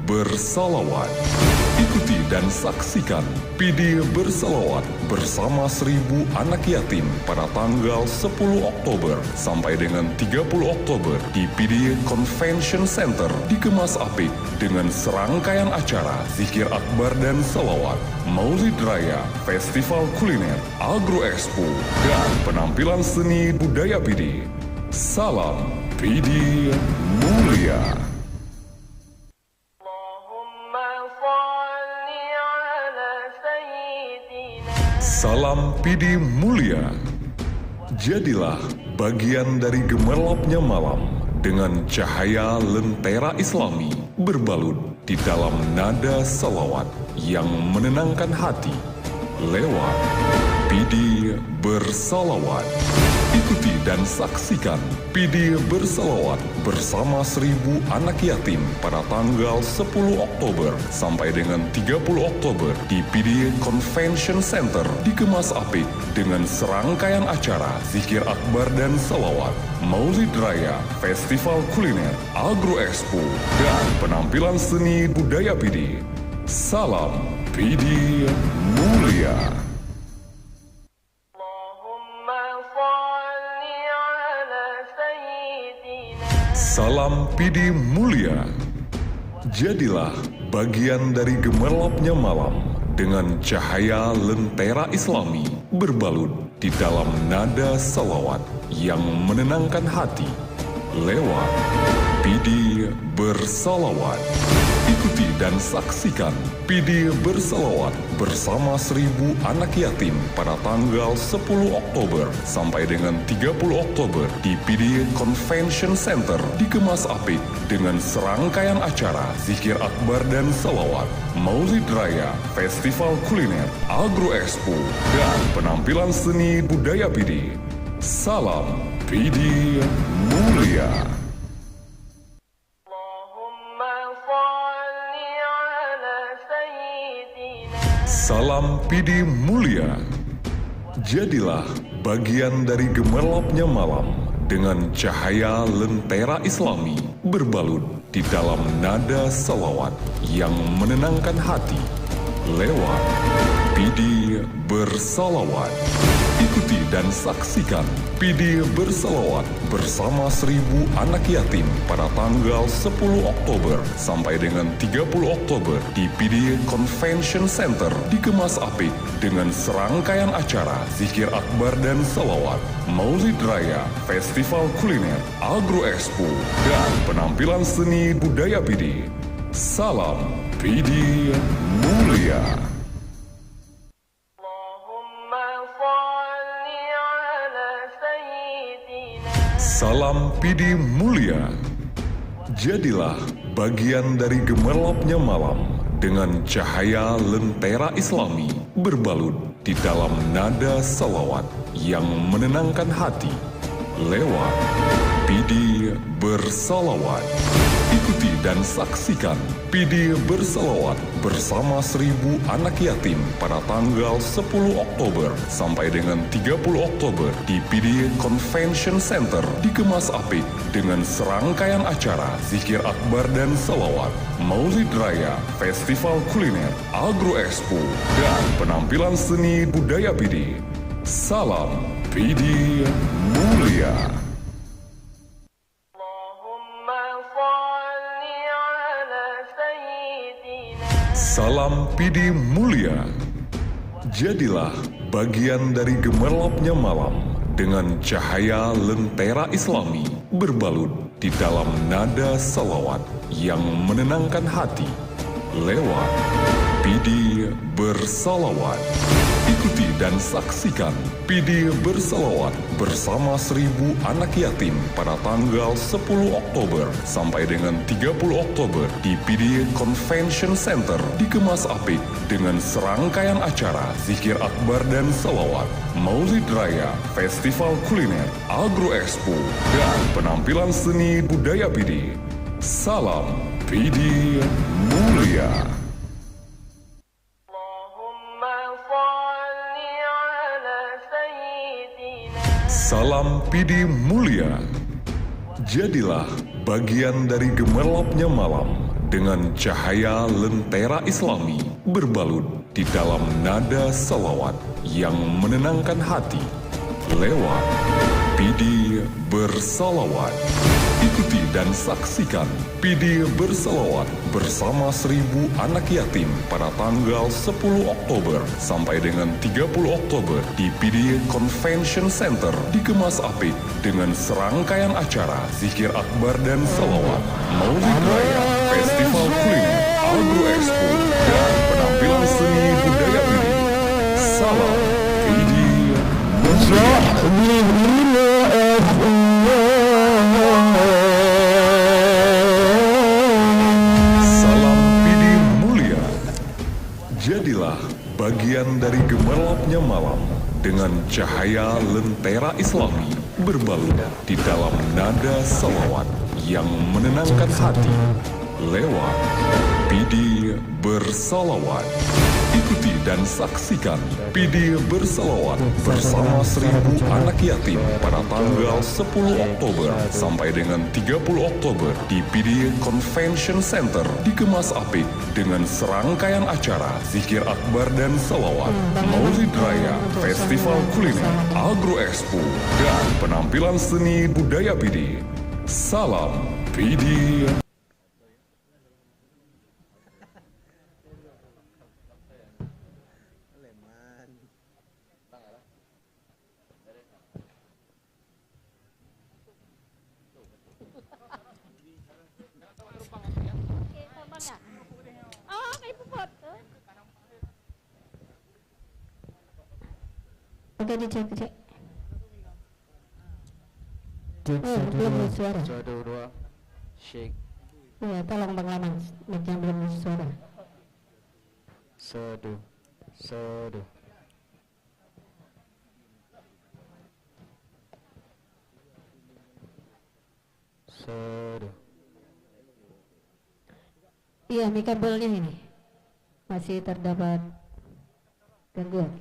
Bersalawat. Ikuti dan saksikan PD Bersalawat bersama 1000 anak yatim pada tanggal 10 Oktober sampai dengan 30 Oktober di PD Convention Center dikemas apik dengan serangkaian acara zikir akbar dan salawat, Maulid Raya, Festival Kuliner, Agro Expo, dan penampilan seni budaya PD. Salam PD Mulia. Salam PD Mulia. Jadilah bagian dari gemerlapnya malam dengan cahaya lentera Islami berbalut di dalam nada salawat yang menenangkan hati lewat PD Bersalawat. Ikuti dan saksikan PD Bersalawat bersama 1000 anak yatim pada tanggal 10 Oktober sampai dengan 30 Oktober di PD Convention Center dikemas apik dengan serangkaian acara zikir akbar dan salawat, Maulid Raya, Festival Kuliner, Agro Expo, dan penampilan seni budaya PD. Salam PD Mulia. Salam PD Mulia. Jadilah bagian dari gemerlapnya malam dengan cahaya lentera Islami berbalut di dalam nada salawat yang menenangkan hati lewat PD Bersalawat. Ikuti dan saksikan PD Bersalawat bersama 1000 anak yatim pada tanggal 10 Oktober sampai dengan 30 Oktober di PD Convention Center dikemas apik dengan serangkaian acara zikir akbar dan salawat, Maulid Raya, Festival Kuliner, Agro Expo, dan penampilan seni budaya PD. Salam PD Mulia. Salam PD Mulia. Jadilah bagian dari gemerlapnya malam dengan cahaya lentera Islami berbalut di dalam nada salawat yang menenangkan hati lewat PD Bersalawat. Ikuti dan saksikan PD Bersalawat bersama 1000 anak yatim pada tanggal 10 Oktober sampai dengan 30 Oktober di PD Convention Center dikemas apik dengan serangkaian acara zikir akbar dan salawat, Maulid Raya, Festival Kuliner, Agro Expo, dan penampilan seni budaya PD. Salam PD Mulia. Salam PD Mulia. Jadilah bagian dari gemerlapnya malam dengan cahaya lentera Islami berbalut di dalam nada salawat yang menenangkan hati lewat PD Bersalawat. Ikuti dan saksikan PD Bersalawat bersama 1000 anak yatim pada tanggal 10 Oktober sampai dengan 30 Oktober di PD Convention Center dikemas apik dengan serangkaian acara zikir akbar dan salawat, Maulid Raya, Festival Kuliner, Agro Expo, dan penampilan seni budaya PD. Salam PD Mulia. Salam PD Mulia. Jadilah bagian dari gemerlapnya malam dengan cahaya lentera Islami berbalut di dalam nada salawat yang menenangkan hati lewat PD Bersalawat. Ikuti dan saksikan PD Bersalawat bersama 1000 anak yatim pada tanggal 10 Oktober sampai dengan 30 Oktober di PD Convention Center dikemas apik dengan serangkaian acara zikir akbar dan salawat, Maulid Raya, Festival Kuliner, Agro Expo, dan penampilan seni budaya PD. Salam PD Mulia. Salam PD Mulia. Jadilah bagian dari gemerlapnya malam dengan cahaya lentera Islami berbalut di dalam nada salawat yang menenangkan hati lewat PD Bersalawat. Ikuti dan saksikan PD Bersalawat bersama 1000 anak yatim pada tanggal 10 Oktober sampai dengan 30 Oktober di PD Convention Center dikemas apik dengan serangkaian acara zikir akbar dan salawat, Maulid Raya, Festival Kuliner, Agro Expo, dan penampilan seni budaya PD. Salam PD Mulia. Jadilah bagian dari gemerlapnya malam dengan cahaya lentera Islami berbalut di dalam nada salawat yang menenangkan hati lewat PD Bersalawat. Ikuti dan saksikan PD Bersalawat bersama 1000 anak yatim pada tanggal 10 Oktober sampai dengan 30 Oktober di PD Convention Center dikemas apik dengan serangkaian acara zikir akbar dan salawat, Maulid Raya, Festival Kuliner, Agro Expo, dan penampilan seni budaya PD. Salam PD. Oke, dicek. Belum suara. Satu dua, shake. Ya, tolong Bang Laman, mic-nya belum suara. Satu. Iya, mic kabelnya ini masih terdapat gangguan.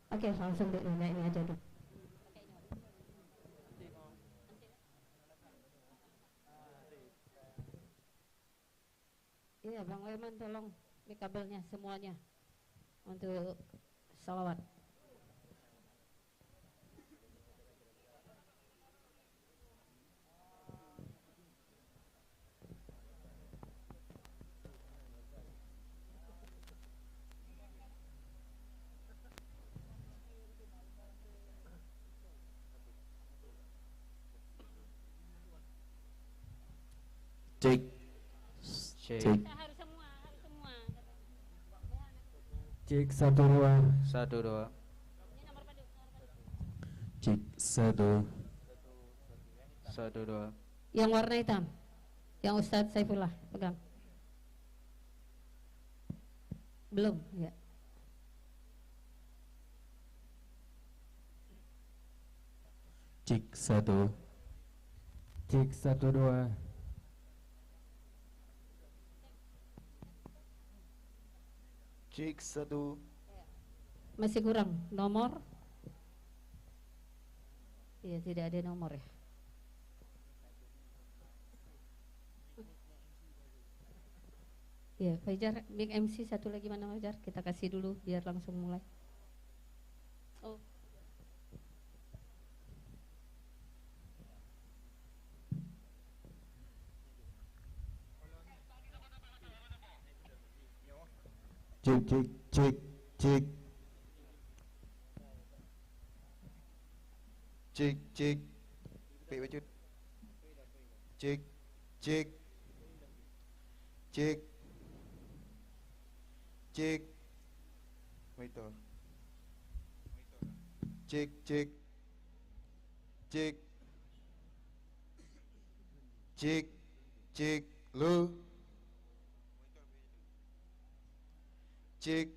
Oke, langsung ini aja dulu. Iya, Bang Leman tolong mic kabelnya semuanya untuk salawat. Cek. Harus semua. Cek satu dua. Cek satu. Yang warna hitam, yang Ustadz Saifullah pegang. Belum, ya. Cek satu. Cek satu dua. Cek satu. Masih kurang nomor. Iya, tidak ada nomor ya. Ya, Fajar, mic MC satu lagi mana Fajar? Kita kasih dulu biar langsung mulai. Oh. Cek. Baik baju. Cek. Monitor. Cek. Lo. Cek.